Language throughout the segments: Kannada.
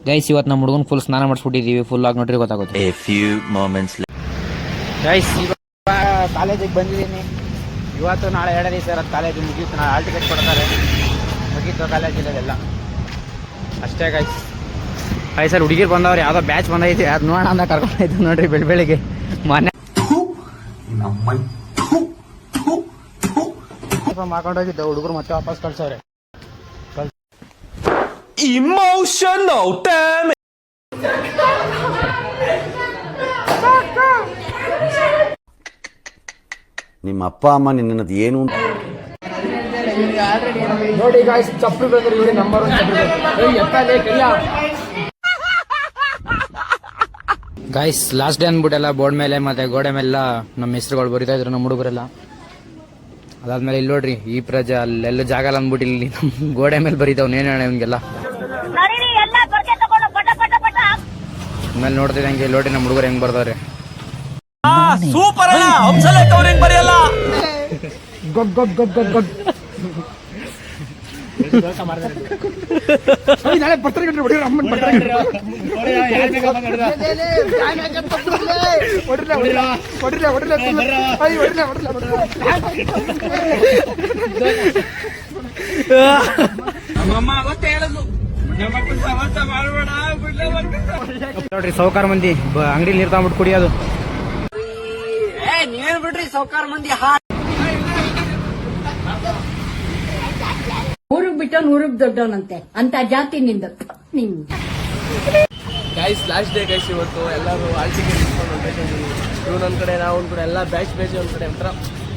ಗೈಸ್ ಇವತ್ತು ನಮ್ಮ ಹುಡುಗನ ಫುಲ್ ಸ್ನಾನ ಮಾಡಿಸ್ಬಿಟ್ಟಿದ್ದೀವಿ, ಫುಲ್ ಆಗಿ ನೋಡ್ರಿ ಗೊತ್ತಾಗುತ್ತೆ. ಗೈಸ್ ಕಾಲೇಜಿಗೆ ಬಂದಿದ್ದೀನಿ. ಇವತ್ತು ನಾಳೆ 2 ದಿವಸ ಇರೋದು ಕಾಲೇಜು ಮುಗೀತು. ನಾಳೆ ಹಾಲ್ ಟಿಕೆಟ್ ಕೊಡ್ತಾರೆ, ಮುಗೀತು ಕಾಲೇಜ್ ಇರೋದೆಲ್ಲ ಅಷ್ಟೇ ಗೈಸ್. ಸರ್ ಹುಡುಗಿರು ಬಂದವ್ರು, ಯಾವುದೋ ಬ್ಯಾಚ್ ಬಂದೈತಿ, ಅದು ನೋಡೋಣ ಅಂತ ಕರ್ಕೊಂಡೈತೆ ನೋಡ್ರಿ ಬೆಳಿಗ್ಗೆ ಮನೆ ಮಾಡ್ಕೊಂಡೋಗಿದ್ದ ಹುಡುಗರು ಮತ್ತೆ ವಾಪಸ್ ಕಳ್ಸವ್ರೆ. Emotional damage. ನಿಮ್ಮ ಅಪ್ಪ ಅಮ್ಮ ನಿನ್ನದು ಏನು ಅಂತ ನೋಡಿ ಗಾಯ್ಸ್, ಚಪ್ಪಲಿ ಬಂದ್ರೆ ಇವರೇ ನಂಬರ್ 1 ಗೈಸ್. ಲಾಸ್ಟ್ ಡೇ ಅಂದ್ಬಿಟ್ಟೆಲ್ಲ ಬೋರ್ಡ್ ಮೇಲೆ ಮತ್ತೆ ಗೋಡೆ ಮೇಲೆಲ್ಲ ನಮ್ಮ ಹೆಸರುಗಳು ಬರಿತಾ ಇದ್ರು ನಮ್ಮ ಹುಡುಗರೆಲ್ಲ. ಅದಾದ್ಮೇಲೆ ಇಲ್ಲಿ ನೋಡ್ರಿ ಈ ಪ್ರಜಾ ಅಲ್ಲೆಲ್ಲ ಜಾಗ ಇಲ್ಲ ಅಂದ್ಬಿಟ್ಟು ಇಲ್ಲಿ ನಮ್ಮ ಗೋಡೆ ಮೇಲೆ ಬರೀತಾವ್ ನೇನ ಇವ್ನಿಗೆಲ್ಲ. ಆಮೇಲೆ ನೋಡ್ತಿದ್ದಂಗೆ ಇಲ್ಲಿ ನೋಡ್ರಿ ನಮ್ಮ ಹುಡುಗರು ಹೆಂಗ್ ಬರ್ದವ್ರೆ. ಸೂಪರ್ ಅಣ್ಣ, ಹಂಸಲೇಖ ಅವ್ರು ಹೆಂಗ್ ಬರೆಯಲ್ಲ. ಗೊಗ್ ಗೊಗ್ ಗೊಗ್ ಗೊಗ್ ಗೊಗ್ ನಾಳೆ ಬರ್ತಾರೆ ಕಣ್ರಿ, ಹೊಡಿಯೋರು ಅಮ್ಮನ್ ಬರ್ತಾರೆ ನೋಡ್ರಿ ಸೌಕಾರ ಮಂದಿ ಅಂಗಡಿ ನೀರ್ ತಗೊಂಡ್ಬಿಟ್ಟು ಕುಡಿಯೋದು. ನೀವೇನ್ ಬಿಡ್ರಿ ಸೌಕಾರ ಮಂದಿ ಊರಿಗೆ ಬಿಟ್ಟು ಊರಿಗೆ ದೊಡ್ಡವನಂತೆ ಅಂತ ಜಾತಿ ನಿಂದ ಗೈಸ್ ಲಾಸ್ಟ್ ಡೇ ಗೈಸ್. ಇವತ್ತು ಎಲ್ಲರೂ ಹಾಲ್ ಟಿಕೆಟ್ ಇಟ್ಕೊಂಡು ಹೊಂಟಿದ್ದೀವಿ. ಇವನೊಂದ್ ಕಡೆ ನಾವು ಒಂದ್ ಕಡೆ ಎಲ್ಲ ಬ್ಯಾಚ್ ಒಂದ್ ಕಡೆ ಒಂಥರ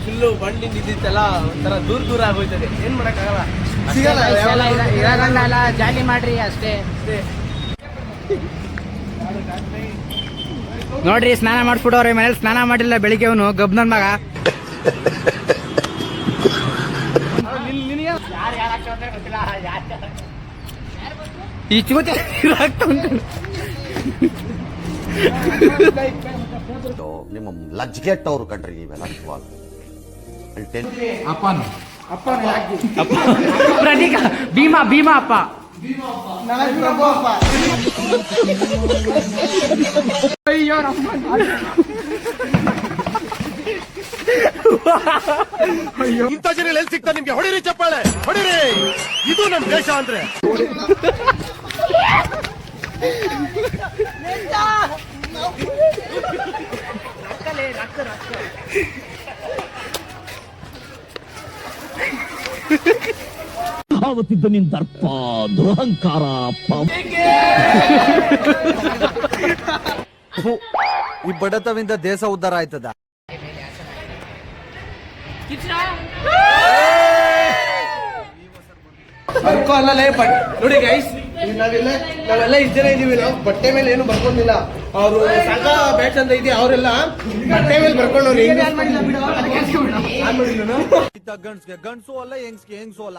ಫುಲ್ಲು ಬಂಡಿಂದ ಇದ್ದಿತ್ತೆಲ್ಲ ಒಂಥರ ದೂರ ಆಗೋಯ್ತದೆ. ಏನ್ ಮಾಡಕ್ಕಾಗಲ್ಲ, ಸಿಗಲ್ಲ, ಜಾಲಿ ಮಾಡ್ರಿ ಅಷ್ಟೇ. ನೋಡ್ರಿ ಸ್ನಾನ ಮಾಡಿಸ್ಬಿಟ್ಟವ್ರೆ, ಮನೇಲಿ ಸ್ನಾನ ಮಾಡಿಲ್ಲ ಬೆಳಿಗ್ಗೆ ಅವನು ಗಬ್ನನ್ ಮಗ. ಈ ಚಿಮುತಿ ನಿಮ್ಮ ಲಜ್ಗೆಟ್ಟವ್ರು ಕಣ್ರಿ ನೀವೆಲ್ಲ. ಪ್ರತೀಕ ಭೀಮಾ ಭೀಮಾ ಅಪ್ಪ ಅಯ್ಯೋ ಇಂಥ ಜನ ಎಲ್ಲಿ ಸಿಗ್ತಾರೆ ನಿಮ್ಗೆ? ಹೊಡಿರಿ ಚಪ್ಪಾಳೆ, ಹೊಡಿರಿ. ಇದು ನಮ್ ದೇಶ ಅಂದ್ರೆ. ಆವತ್ತಿದ್ದ ನಿನ್ ದರ್ಪ ದುರಹಂಕಾರ ಈ ಬಡತವಿಂದ ದೇಶ ಉದ್ಧಾರ ಆಯ್ತದ. ನೋಡಿ ಗೈಸ್, ನಾವೆಲ್ಲ ಇಷ್ಟು ಜನ ಇದೀವಿ. ನಾವು ಬಟ್ಟೆ ಮೇಲೆ ಏನು ಬರ್ಕೊಂಡಿಲ್ಲ. ಅವರು ಸಂಘ ಬ್ಯಾಚ್ ಅಂತ ಇದೆ, ಅವರೆಲ್ಲ ಬಟ್ಟೆ ಮೇಲೆ ಬರ್ಕೊಂಡವ್ರು. ಗಂಡ್ಸ್ಗೆ ಗಂಡ್ಸು ಅಲ್ಲ, ಹೆಂಗ್ಸ್ಗೆ ಹೆಂಗ್ಸು ಅಲ್ಲ.